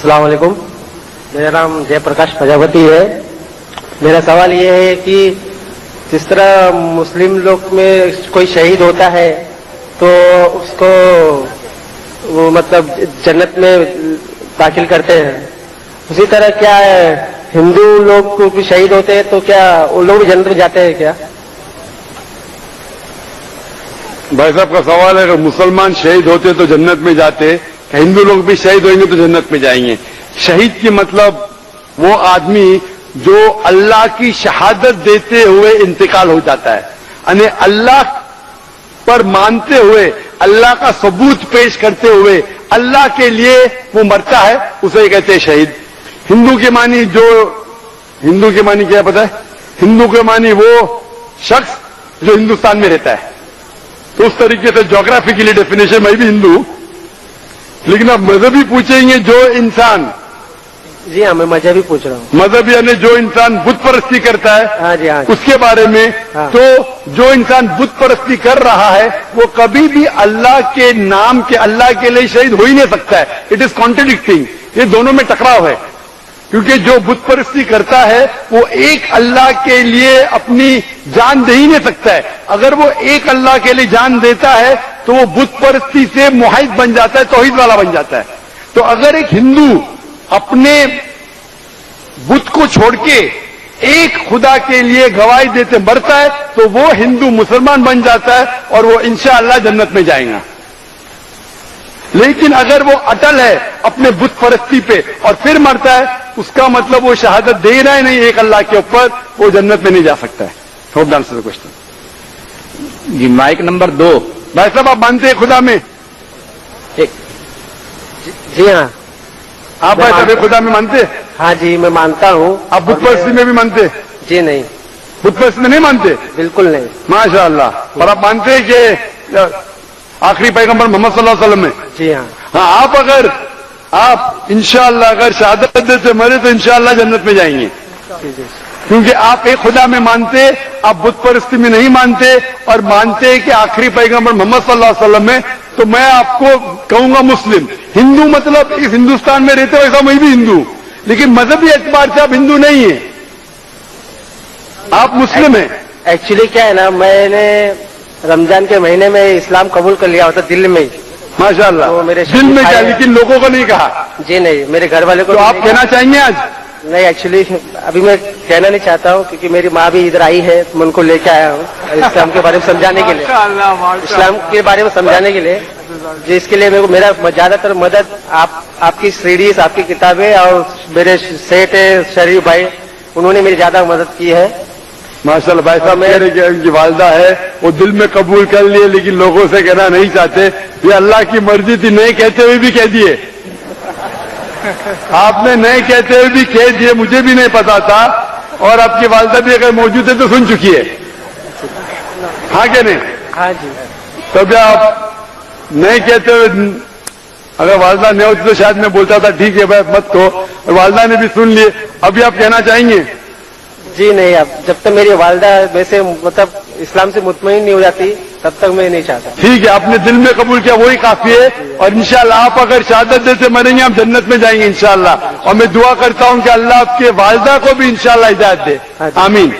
अस्सलाम वालेकुम। मेरा नाम जयप्रकाश प्रजापति है। मेरा सवाल ये है कि जिस तरह मुस्लिम लोग में कोई शहीद होता है तो उसको वो मतलब जन्नत में दाखिल करते हैं, उसी तरह क्या हिंदू लोग भी शहीद होते हैं तो क्या उन लोग भी जन्नत में जाते हैं क्या? भाई साहब का सवाल है कि मुसलमान शहीद होते तो जन्नत में जाते, हिंदू लोग भी शहीद होंगे तो जन्नत में जाएंगे। शहीद की मतलब वो आदमी जो अल्लाह की शहादत देते हुए इंतकाल हो जाता है, यानी अल्लाह पर मानते हुए, अल्लाह का सबूत पेश करते हुए अल्लाह के लिए वो मरता है, उसे कहते हैं शहीद। हिंदू के मानी क्या पता है? हिंदू के मानी वो शख्स जो हिंदुस्तान में रहता है। तो उस तरीके से ज्योग्राफिकली डेफिनेशन मैं भी हिंदू हूं, लेकिन अब मजहबी पूछेंगे जो इंसान, जी हाँ, मैं मजहबी पूछ रहा हूँ। मजहब यानी जो इंसान बुत परस्ती करता है, हाँ जी, हाँ जी। उसके बारे में। हाँ। तो जो इंसान बुत परस्ती कर रहा है वो कभी भी अल्लाह के नाम के, अल्लाह के लिए शहीद हो ही नहीं सकता है। इट इज कॉन्ट्रडिक्टिंग, ये दोनों में टकराव है। क्योंकि जो बुत परस्ती करता है वो एक अल्लाह के लिए अपनी जान दे ही नहीं सकता है। अगर वो एक अल्लाह के लिए जान देता है तो वो बुत परस्ती से मुहाइद बन जाता है, तौहीद वाला बन जाता है। तो अगर एक हिंदू अपने बुत को छोड़ के एक खुदा के लिए गवाही देते मरता है तो वो हिंदू मुसलमान बन जाता है और वो इंशाअल्लाह जन्नत में जाएगा। लेकिन अगर वो अटल है अपने बुत परस्ती पे और फिर मरता है, उसका मतलब वो शहादत दे रहा है नहीं एक अल्लाह के ऊपर, वो जन्नत में नहीं जा सकता है। Hope the answer the question. जी, माइक नंबर 2। भाई साहब आप मानते हैं खुदा में? जी हाँ। आप भाई साहब खुदा में मानते हैं? हाँ जी, मैं मानता हूँ। आप बुत परस्ती में भी मानते हैं? जी नहीं, बुत परस्ती में नहीं मानते? बिल्कुल नहीं। माशाअल्लाह। और आप मानते हैं कि आखिरी पैगंबर मोहम्मद सल्लल्लाहु अलैहि वसल्लम में? जी हाँ। हाँ, आप इंशाअल्लाह अगर शहादत देते मरे तो इंशाअल्लाह जन्नत में जाएंगे। क्योंकि आप एक खुदा में मानते, आप बुत परस्ती में नहीं मानते और मानते हैं कि आखिरी पैगंबर मोहम्मद सल्लल्लाहु अलैहि वसल्लम में। तो मैं आपको कहूंगा मुस्लिम। हिंदू मतलब इस हिंदुस्तान में रहते हो ऐसा मैं भी हिंदू, लेकिन मजहबी एतबार से आप हिंदू नहीं है, आप मुस्लिम हैं। एक्चुअली क्या है ना, मैंने रमजान के महीने में इस्लाम कबूल कर लिया होता दिल्ली में ही। माशाअल्लाह। तो मेरे दिल में क्या, लेकिन लोगों को नहीं कहा? जी नहीं, मेरे घर वाले को। तो आप कहना चाहेंगे आज? नहीं, एक्चुअली अभी मैं कहना नहीं चाहता हूँ क्योंकि मेरी माँ भी इधर आई है, मैं उनको लेके आया हूँ इस्लाम के बारे में समझाने के लिए, इस्लाम के बारे में समझाने के लिए। जिसके लिए मेरे को मेरा ज्यादातर मदद आपकी सीरीज, आपकी किताबें और मेरे सेठ है शरीफ भाई, उन्होंने मेरी ज्यादा मदद की है। माशाअल्लाह। भाई साहब कह रहे कि उनकी वालदा है वो दिल में कबूल कर लिए, लेकिन लोगों से कहना नहीं चाहते। ये अल्लाह की मर्जी थी, नहीं कहते हुए भी कह दिए। आपने नहीं कहते हुए भी कह दिए, मुझे भी नहीं पता था। और आपकी वालदा भी अगर मौजूद है तो सुन चुकी है। हाँ क्या नहीं? हाँ जी। तब आप नहीं कहते हुए, अगर वालदा नहीं होती तो शायद मैं बोलता था ठीक है भाई मत कहो, और वालदा ने भी सुन लिए। अभी आप कहना चाहेंगे? जी नहीं, अब जब तक मेरी वालदा वैसे मतलब इस्लाम से मुतमईन नहीं हो जाती तब तक मैं नहीं चाहता। ठीक है, आपने दिल में कबूल किया वही काफी है। और इंशाअल्लाह आप अगर शहादत देते मरेंगे आप जन्नत में जाएंगे इंशाअल्लाह। और मैं दुआ करता हूं कि अल्लाह आपके वालदा को भी इंशाअल्लाह हिदायत दे। आमीन।